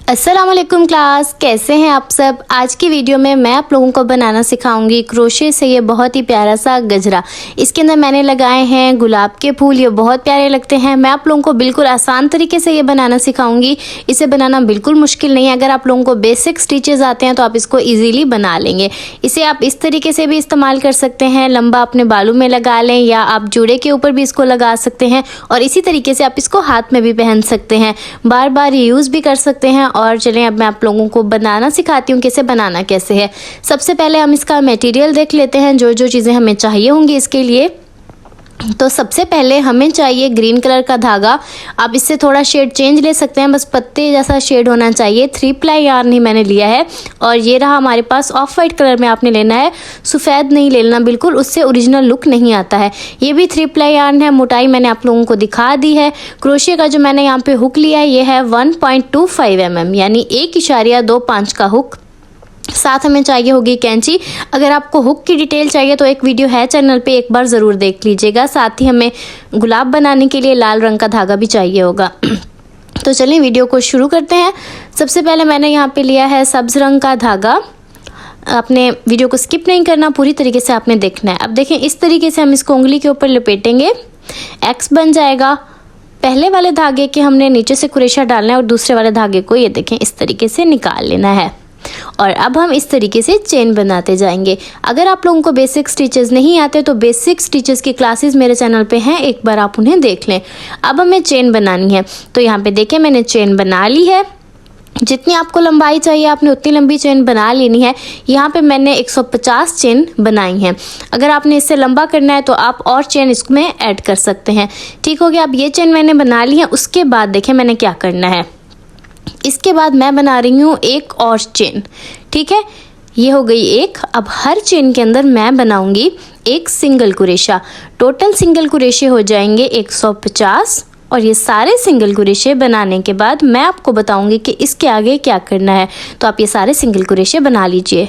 अस्सलाम वालेकुम क्लास, कैसे हैं आप सब। आज की वीडियो में मैं आप लोगों को बनाना सिखाऊंगी क्रोशे से ये बहुत ही प्यारा सा गजरा। इसके अंदर मैंने लगाए हैं गुलाब के फूल, ये बहुत प्यारे लगते हैं। मैं आप लोगों को बिल्कुल आसान तरीके से ये बनाना सिखाऊंगी। इसे बनाना बिल्कुल मुश्किल नहीं है। अगर आप लोगों को बेसिक स्टिचेस आते हैं तो आप इसको ईजिली बना लेंगे। इसे आप इस तरीके से भी इस्तेमाल कर सकते हैं, लंबा अपने बालों में लगा लें, या आप जूड़े के ऊपर भी इसको लगा सकते हैं, और इसी तरीके से आप इसको हाथ में भी पहन सकते हैं, बार बार यूज़ भी कर सकते हैं। और चलें अब मैं आप लोगों को बनाना सिखाती हूँ कैसे बनाना कैसे है। सबसे पहले हम इसका मटेरियल देख लेते हैं, जो जो चीज़ें हमें चाहिए होंगी इसके लिए। तो सबसे पहले हमें चाहिए ग्रीन कलर का धागा। आप इससे थोड़ा शेड चेंज ले सकते हैं, बस पत्ते जैसा शेड होना चाहिए। 3 प्लाई यार्न ही मैंने लिया है, और ये रहा हमारे पास। ऑफ वाइट कलर में आपने लेना है, सफ़ेद नहीं लेना बिल्कुल, उससे ओरिजिनल लुक नहीं आता है। ये भी 3 प्लाई यार्न है। मोटाई मैंने आप लोगों को दिखा दी है। क्रोशे का जो मैंने यहाँ पे हुक लिया है ये है 1.25 mm, यानी 1.25 का हुक। साथ हमें चाहिए होगी कैंची। अगर आपको हुक की डिटेल चाहिए तो एक वीडियो है चैनल पे, एक बार ज़रूर देख लीजिएगा। साथ ही हमें गुलाब बनाने के लिए लाल रंग का धागा भी चाहिए होगा। तो चलिए वीडियो को शुरू करते हैं। सबसे पहले मैंने यहाँ पे लिया है सब्ज़ रंग का धागा। आपने वीडियो को स्किप नहीं करना, पूरी तरीके से आपने देखना है। अब देखें, इस तरीके से हम इसको उंगली के ऊपर लपेटेंगे, एक्स बन जाएगा। पहले वाले धागे के हमने नीचे से कुरेशा डालना है, और दूसरे वाले धागे को ये देखें इस तरीके से निकाल लेना है। और अब हम इस तरीके से चेन बनाते जाएंगे। अगर आप लोगों को बेसिक स्टिचेस नहीं आते तो बेसिक स्टिचेस की क्लासेस मेरे चैनल पे हैं, एक बार आप उन्हें देख लें। अब हमें चेन बनानी है, तो यहाँ पे देखें मैंने चेन बना ली है। जितनी आपको लंबाई चाहिए आपने उतनी लंबी चेन बना लेनी है। यहाँ पे मैंने 150 चेन बनाई है। अगर आपने इससे लंबा करना है तो आप और चेन इसमें ऐड कर सकते हैं। ठीक हो गया। अब ये चेन मैंने बना ली है। उसके बाद देखें मैंने क्या करना है। इसके बाद मैं बना रही हूँ एक और चेन। ठीक है, ये हो गई एक। अब हर चेन के अंदर मैं बनाऊंगी एक सिंगल कुरेशा। टोटल सिंगल कुरेशे हो जाएंगे 150, और ये सारे सिंगल कुरेशे बनाने के बाद मैं आपको बताऊंगी कि इसके आगे क्या करना है। तो आप ये सारे सिंगल कुरेशे बना लीजिए।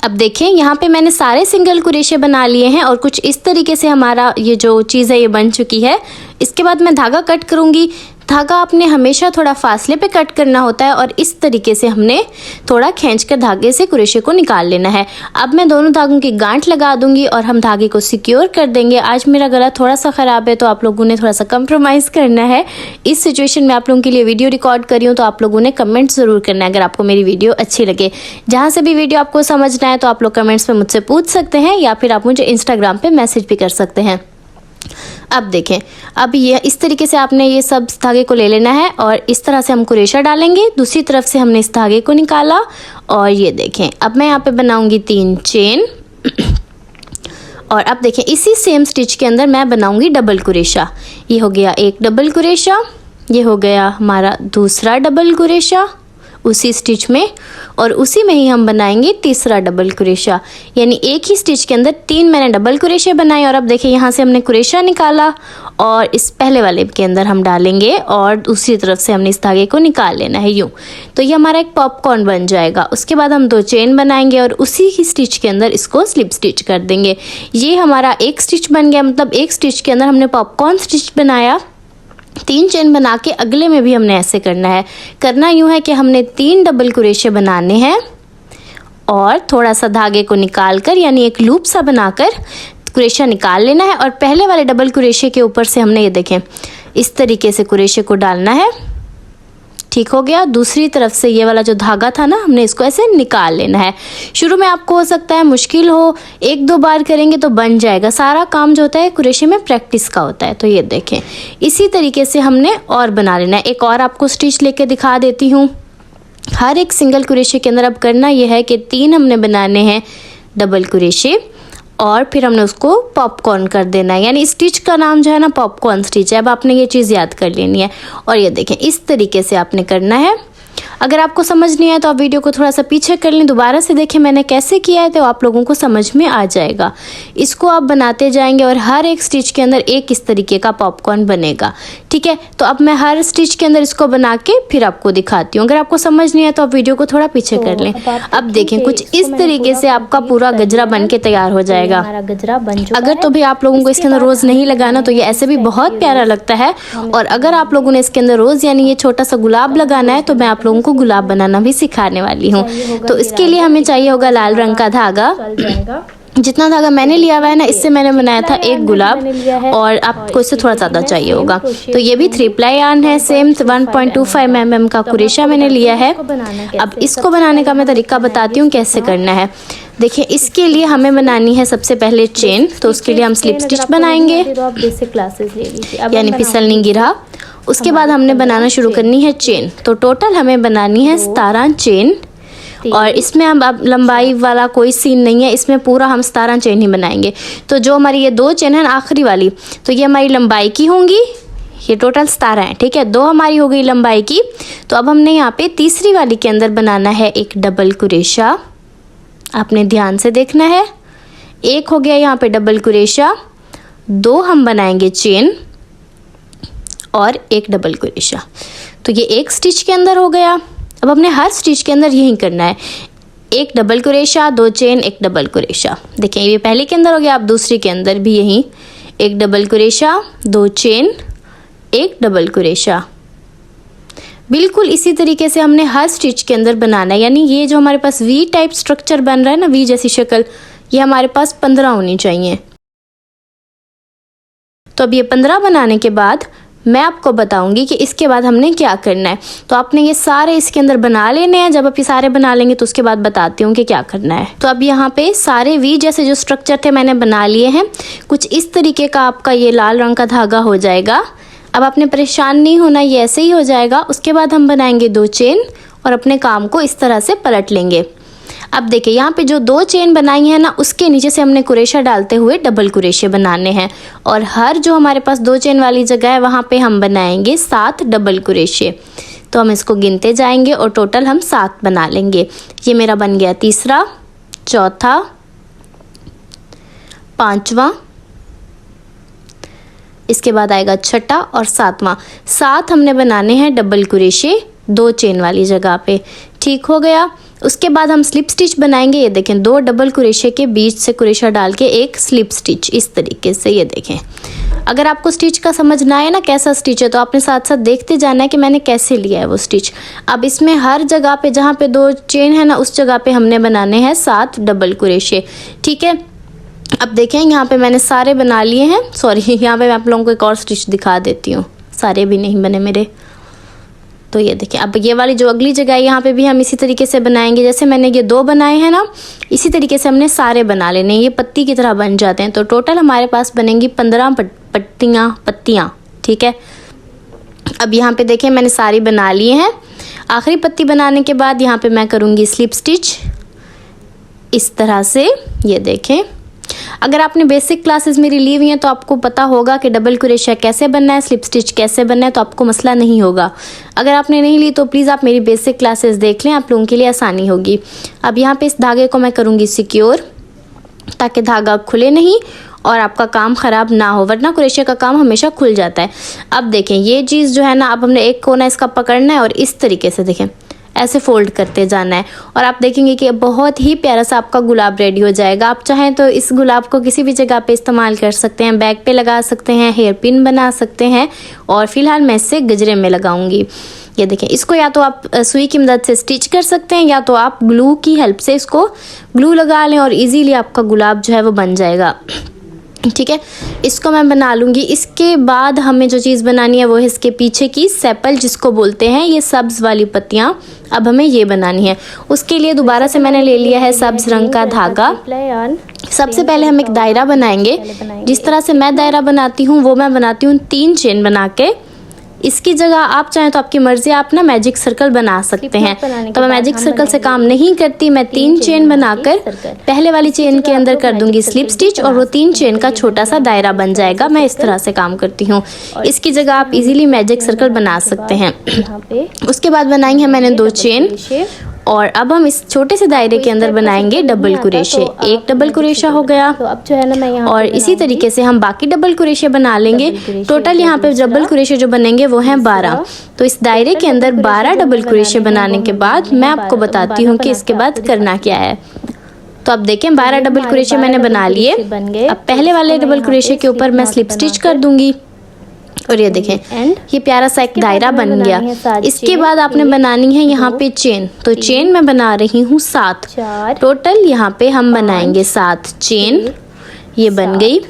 अब देखें, यहाँ पे मैंने सारे सिंगल कुरेशे बना लिए हैं, और कुछ इस तरीके से हमारा ये जो चीज़ है ये बन चुकी है। इसके बाद मैं धागा कट करूँगी। धागा आपने हमेशा थोड़ा फासले पे कट करना होता है, और इस तरीके से हमने थोड़ा खींचकर धागे से कुरेशे को निकाल लेना है। अब मैं दोनों धागों की गांठ लगा दूंगी और हम धागे को सिक्योर कर देंगे। आज मेरा गला थोड़ा सा ख़राब है, तो आप लोगों ने थोड़ा सा कंप्रोमाइज़ करना है। इस सिचुएशन में आप लोगों के लिए वीडियो रिकॉर्ड करी हूँ, तो आप लोगों ने कमेंट ज़रूर करना है अगर आपको मेरी वीडियो अच्छी लगे। जहाँ से भी वीडियो आपको समझना है तो आप लोग कमेंट्स में मुझसे पूछ सकते हैं, या फिर आप मुझे इंस्टाग्राम पर मैसेज भी कर सकते हैं। अब देखें, अब ये इस तरीके से आपने ये सब धागे को ले लेना है, और इस तरह से हम कुरेशा डालेंगे। दूसरी तरफ से हमने इस धागे को निकाला, और ये देखें अब मैं यहाँ पे बनाऊंगी 3 चेन। और अब देखें, इसी सेम स्टिच के अंदर मैं बनाऊंगी डबल कुरेशा। ये हो गया एक डबल कुरेशा, ये हो गया हमारा दूसरा डबल कुरेशा उसी स्टिच में, और उसी में ही हम बनाएंगे तीसरा डबल कुरेशा। यानी एक ही स्टिच के अंदर 3 मैंने डबल कुरेशे बनाए। और अब देखिए, यहाँ से हमने कुरेशा निकाला, और इस पहले वाले के अंदर हम डालेंगे, और दूसरी तरफ से हमने इस धागे को निकाल लेना है यूँ। तो ये हमारा एक पॉपकॉर्न बन जाएगा। उसके बाद हम 2 चेन बनाएंगे, और उसी ही स्टिच के अंदर इसको स्लिप स्टिच कर देंगे। ये हमारा एक स्टिच बन गया, मतलब एक स्टिच के अंदर हमने पॉपकॉर्न स्टिच बनाया। 3 चेन बना के अगले में भी हमने ऐसे करना है। करना यूँ है कि हमने 3 डबल कुरेशे बनाने हैं, और थोड़ा सा धागे को निकाल कर, यानी एक लूप सा बनाकर कुरेशा निकाल लेना है। और पहले वाले डबल कुरेशे के ऊपर से हमने ये देखें इस तरीके से कुरेशे को डालना है। ठीक हो गया। दूसरी तरफ से ये वाला जो धागा था ना, हमने इसको ऐसे निकाल लेना है। शुरू में आपको हो सकता है मुश्किल हो, 1-2 बार करेंगे तो बन जाएगा। सारा काम जो होता है कुरेशे में प्रैक्टिस का होता है। तो ये देखें इसी तरीके से हमने और बना लेना है। एक और आपको स्टिच लेके दिखा देती हूँ। हर एक सिंगल कुरेशे के अंदर अब करना यह है कि 3 हमने बनाने हैं डबल कुरेशे, और फिर हमने उसको पॉपकॉर्न कर देना है। यानी स्टिच का नाम जो है ना पॉपकॉर्न स्टिच है। अब आपने ये चीज़ याद कर लेनी है, और ये देखें इस तरीके से आपने करना है। अगर आपको समझ नहीं आया तो आप वीडियो को थोड़ा सा पीछे कर लें, दोबारा से देखें मैंने कैसे किया है, तो आप लोगों को समझ में आ जाएगा। इसको आप बनाते जाएंगे, और हर एक स्टिच के अंदर एक इस तरीके का पॉपकॉर्न बनेगा। ठीक है, तो अब मैं हर स्टिच के अंदर इसको बना के फिर आपको दिखाती हूँ। अगर आपको समझ नहीं आया तो आप वीडियो को थोड़ा पीछे कर लें। अब देखें कुछ इस तरीके से आपका पूरा गजरा बन के तैयार हो जाएगा। गजरा बन चुका अगर तो भी आप लोगों को इसके अंदर रोज़ नहीं लगाना तो ये ऐसे भी बहुत प्यारा लगता है। और अगर आप लोगों ने इसके अंदर रोज़ यानी ये छोटा सा गुलाब लगाना है तो मैं आप लोगों को गुलाब बनाना भी सिखाने वाली हूँ। तो इसके लिए हमें चाहिए होगा लाल रंग का धागा। जितना धागा मैंने लिया हुआ है ना, इससे मैंने बनाया था एक गुलाब, और आपको इससे थोड़ा ज़्यादा चाहिए होगा। तो ये भी 3 प्लाई यार्न है, सेम 1.25 mm का कुरेशा मैंने लिया है। अब इसको बनाने का मैं तरीका बताती हूँ कैसे करना है। देखिए, इसके लिए हमें बनानी है सबसे पहले चेन। तो उसके लिए हम स्लिप स्टिच बनाएंगे, यानी फिसलनी गिरहा। उसके बाद हमने बनाना शुरू करनी है चेन। तो टोटल हमें बनानी है 17 चेन, और इसमें अब लंबाई वाला कोई सीन नहीं है, इसमें पूरा हम 17 चेन ही बनाएंगे। तो जो हमारी ये 2 चेन है ना आखिरी वाली, तो ये हमारी लंबाई की होंगी। ये टोटल 17 है, ठीक है। 2 हमारी हो गई लंबाई की। तो अब हमने यहाँ पे तीसरी वाली के अंदर बनाना है एक डबल कुरेशा। आपने ध्यान से देखना है। एक हो गया यहाँ पे डबल कुरेशा, 2 हम बनाएंगे चेन और एक डबल कुरेशा। तो ये एक स्टिच के अंदर हो गया। अब हमने हर स्टिच के अंदर यही करना है, एक डबल कुरेशा, 2 चेन, एक डबल कुरेशा। देखिए, ये पहले के अंदर हो गया। अब दूसरी के अंदर भी यही, एक डबल कुरेशा, 2 चेन, एक डबल कुरेशा। बिल्कुल इसी तरीके से हमने हर स्टिच के अंदर बनाना है। यानी ये जो हमारे पास वी टाइप स्ट्रक्चर बन रहा है ना, वी जैसी शक्ल, ये हमारे पास 15 होनी चाहिए। तो अब ये 15 बनाने के बाद मैं आपको बताऊंगी कि इसके बाद हमने क्या करना है। तो आपने ये सारे इसके अंदर बना लेने हैं। जब आप ये सारे बना लेंगे तो उसके बाद बताती हूँ कि क्या करना है। तो अब यहाँ पे सारे वी जैसे जो स्ट्रक्चर थे मैंने बना लिए हैं। कुछ इस तरीके का आपका ये लाल रंग का धागा हो जाएगा। अब आपने परेशान नहीं होना, ये ऐसे ही हो जाएगा। उसके बाद हम बनाएंगे 2 चेन और अपने काम को इस तरह से पलट लेंगे। अब देखिए, यहाँ पे जो 2 चेन बनाई है ना, उसके नीचे से हमने कुरेशा डालते हुए डबल कुरेशे बनाने हैं, और हर जो हमारे पास 2 चेन वाली जगह है वहाँ पे हम बनाएंगे 7 डबल कुरेशे। तो हम इसको गिनते जाएंगे और टोटल हम 7 बना लेंगे। ये मेरा बन गया तीसरा, चौथा, 5वां, इसके बाद आएगा छठा और 7वां। 7 हमने बनाने हैं डबल कुरेशे 2 चेन वाली जगह पे। ठीक हो गया। उसके बाद हम स्लिप स्टिच बनाएंगे। ये देखें, 2 डबल कुरेशे के बीच से कुरेशा डाल के एक स्लिप स्टिच, इस तरीके से। ये देखें, अगर आपको स्टिच का समझ ना आए ना कैसा स्टिच है, तो आपने साथ साथ देखते जाना है कि मैंने कैसे लिया है वो स्टिच। अब इसमें हर जगह पे जहाँ पे 2 चेन है ना, उस जगह पे हमने बनाने हैं 7 डबल कुरेशे, ठीक है। अब देखें, यहाँ पे मैंने सारे बना लिए हैं। सॉरी, यहाँ पे मैं आप लोगों को एक और स्टिच दिखा देती हूँ, सारे भी नहीं बने मेरे। तो ये देखिए, अब ये वाली जो अगली जगह है, यहाँ पे भी हम इसी तरीके से बनाएंगे। जैसे मैंने ये 2 बनाए हैं ना, इसी तरीके से हमने सारे बना लेने। ये पत्ती की तरह बन जाते हैं। तो टोटल हमारे पास बनेंगी 15 पत्तियाँ, ठीक है। अब यहाँ पे देखें, मैंने सारी बना लिए हैं। आखिरी पत्ती बनाने के बाद यहाँ पे मैं करूँगी स्लिप स्टिच इस तरह से। ये देखें, अगर आपने बेसिक क्लासेस मेरी ली हुई हैं तो आपको पता होगा कि डबल कुरेशा कैसे बनना है, स्लिप स्टिच कैसे बनना है, तो आपको मसला नहीं होगा। अगर आपने नहीं ली तो प्लीज़ आप मेरी बेसिक क्लासेस देख लें, आप लोगों के लिए आसानी होगी। अब यहाँ पे इस धागे को मैं करूँगी सिक्योर, ताकि धागा खुले नहीं और आपका काम ख़राब ना हो, वरना कुरेशे का काम हमेशा खुल जाता है। अब देखें, ये चीज़ जो है ना, अब हमने एक कोना इसका पकड़ना है और इस तरीके से देखें ऐसे फोल्ड करते जाना है, और आप देखेंगे कि बहुत ही प्यारा सा आपका गुलाब रेडी हो जाएगा। आप चाहें तो इस गुलाब को किसी भी जगह पे इस्तेमाल कर सकते हैं, बैग पे लगा सकते हैं, हेयर पिन बना सकते हैं, और फिलहाल मैं इससे गजरे में लगाऊंगी। ये देखें, इसको या तो आप सुई की मदद से स्टिच कर सकते हैं, या तो आप ग्लू की हेल्प से इसको ग्लू लगा लें और ईजीली आपका गुलाब जो है वो बन जाएगा, ठीक है। इसको मैं बना लूँगी। इसके बाद हमें जो चीज़ बनानी है वो है इसके पीछे की सेपल, जिसको बोलते हैं ये सब्ज़ वाली पत्तियाँ। अब हमें ये बनानी है। उसके लिए दोबारा से मैंने ले लिया है सब्ज़ रंग का धागा। सबसे पहले हम एक दायरा बनाएंगे। जिस तरह से मैं दायरा बनाती हूँ वो मैं बनाती हूँ 3 चेन बना के। इसकी जगह आप चाहें तो आपकी मर्ज़ी, आप ना मैजिक सर्कल बना सकते हैं। तो मैं मैजिक सर्कल से काम नहीं करती, मैं 3 चेन बनाकर पहले वाली चेन के अंदर कर दूंगी स्लिप स्टिच, और वो 3 चेन का छोटा सा दायरा बन जाएगा। मैं इस तरह से काम करती हूँ। इसकी जगह आप इजीली मैजिक सर्कल बना सकते हैं। उसके बाद बनाई है मैंने 2 चेन, और अब हम इस छोटे से दायरे के अंदर बनाएंगे डबल कुरेशे। एक डबल कुरेशा हो गया, तो अब जो है ना मैं यहाँ और इसी तरीके से हम बाकी डबल कुरेशे बना लेंगे। टोटल यहाँ पे डबल कुरेशे जो बनेंगे वो हैं 12। तो इस दायरे के अंदर 12 डबल कुरेशे बनाने के बाद मैं आपको बताती हूँ कि इसके बाद करना क्या है। तो अब देखें, 12 डबल कुरेशे मैंने बना लिए। अब पहले वाले डबल कुरेशे के ऊपर मैं स्लिप स्टिच कर दूंगी, और ये देखें ये प्यारा सा एक दायरा बन गया। इसके बाद आपने बनानी है यहाँ पे चेन। तो चेन मैं बना रही हूँ 7, टोटल यहाँ पे हम बनाएंगे 7 चेन। ये बन गई।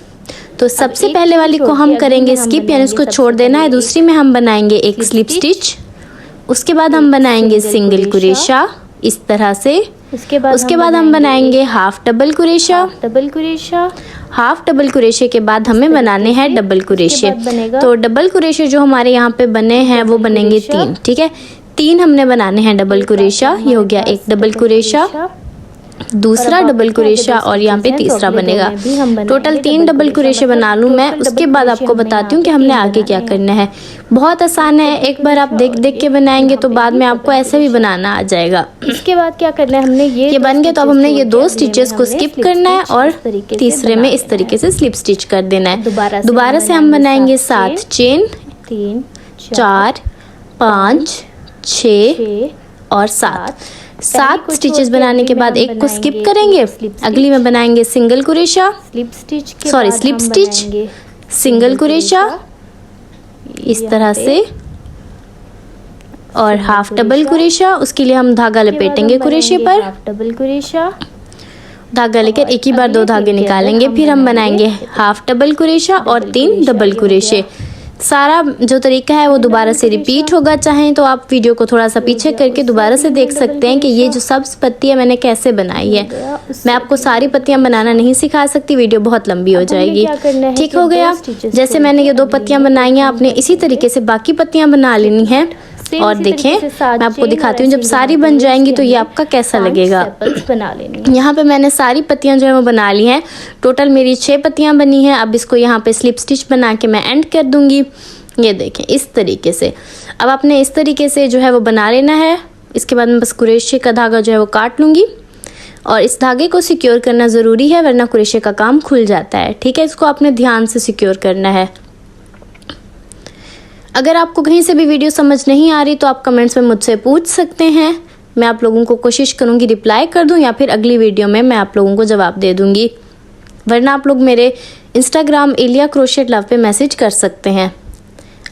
तो सबसे पहले वाली को हम करेंगे स्किप, यानी उसको छोड़ देना है। दूसरी में हम बनाएंगे एक स्लिप स्टिच। उसके बाद हम बनाएंगे सिंगल कुरेशा इस तरह से। उसके बाद हम बनाएंगे हाफ डबल कुरेशा। हाफ डबल कुरेशे के बाद हमें बनाने हैं डबल कुरेशे। तो डबल कुरेशे जो हमारे यहाँ पे बने हैं वो बनेंगे 3, ठीक है। 3 हमने बनाने हैं डबल कुरेशा। ये हो गया एक डबल कुरेशा, दूसरा डबल कुरेशा और यहाँ पे तीसरा बनेगा। टोटल 3 डबल कुरेशे बना लूँ मैं। उसके बाद आपको बताती हूँ कि हमने आगे क्या करना है। बहुत आसान है, एक बार आप देख देख के बनाएंगे तो बाद में आपको ऐसे भी बनाना आ जाएगा। इसके बाद क्या करना है, हमने ये बन गया। तो अब हमने ये 2 स्टिचेस को स्किप करना है और तीसरे में इस तरीके से स्लिप स्टिच कर देना है। दोबारा से हम बनाएंगे 7 चेन, 3 4 5 6 और 7 स्टिचेस बनाने के बाद एक को स्किप करेंगे। अगली में बनाएंगे सिंगल कुरेशा, स्लिप स्टिच, सिंगल कुरेशा इस तरह से और हाफ डबल कुरेशा। उसके लिए हम धागा लपेटेंगे कुरेशे पर। डबल कुरेशा धागा लेकर एक ही बार 2 धागे निकालेंगे। फिर हम बनाएंगे हाफ डबल कुरेशा और 3 डबल कुरेशे। सारा जो तरीका है वो दोबारा से रिपीट होगा। चाहें तो आप वीडियो को थोड़ा सा पीछे करके दोबारा से देख सकते हैं कि ये जो सब पत्तियां मैंने कैसे बनाई है। मैं आपको सारी पत्तियां बनाना नहीं सिखा सकती, वीडियो बहुत लंबी हो जाएगी। ठीक हो गया। जैसे मैंने ये 2 पत्तियां बनाई हैं, आपने इसी तरीके से बाकी पत्तियां बना लेनी है। और देखें मैं आपको दिखाती हूँ जब सारी बन जाएंगी तो ये आपका कैसा लगेगा। यहाँ पे मैंने सारी पत्तियां जो है वो बना ली हैं। टोटल मेरी 6 पत्तियां बनी हैं। अब इसको यहाँ पे स्लिप स्टिच बना के मैं एंड कर दूंगी। ये देखें इस तरीके से। अब आपने इस तरीके से जो है वो बना लेना है। इसके बाद मैं बस कुरेशे का धागा जो है वो काट लूंगी और इस धागे को सिक्योर करना ज़रूरी है, वरना कुरेशे का काम खुल जाता है। ठीक है, इसको आपने ध्यान से सिक्योर करना है। अगर आपको कहीं से भी वीडियो समझ नहीं आ रही तो आप कमेंट्स में मुझसे पूछ सकते हैं। मैं आप लोगों को कोशिश करूंगी रिप्लाई कर दूं या फिर अगली वीडियो में मैं आप लोगों को जवाब दे दूंगी। वरना आप लोग मेरे इंस्टाग्राम एलिया क्रोशेट लव पे मैसेज कर सकते हैं।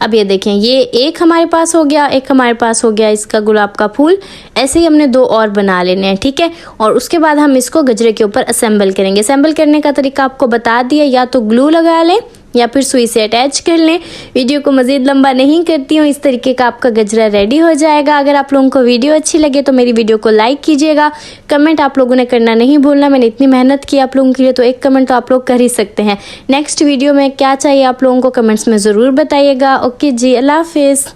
अब ये देखें ये एक हमारे पास हो गया, एक हमारे पास हो गया इसका गुलाब का फूल। ऐसे ही हमने 2 और बना लेने हैं, ठीक है। और उसके बाद हम इसको गजरे के ऊपर असेंबल करेंगे। असेंबल करने का तरीका आपको बता दिया, या तो ग्लू लगा लें या फिर सुई से अटैच कर लें। वीडियो को मज़ीद लंबा नहीं करती हूँ। इस तरीके का आपका गजरा रेडी हो जाएगा। अगर आप लोगों को वीडियो अच्छी लगे तो मेरी वीडियो को लाइक कीजिएगा। कमेंट आप लोगों ने करना नहीं भूलना। मैंने इतनी मेहनत की आप लोगों के लिए, तो एक कमेंट तो आप लोग कर ही सकते हैं। नेक्स्ट वीडियो में क्या चाहिए आप लोगों को कमेंट्स में ज़रूर बताइएगा। ओके जी, अल्लाह हाफिज़।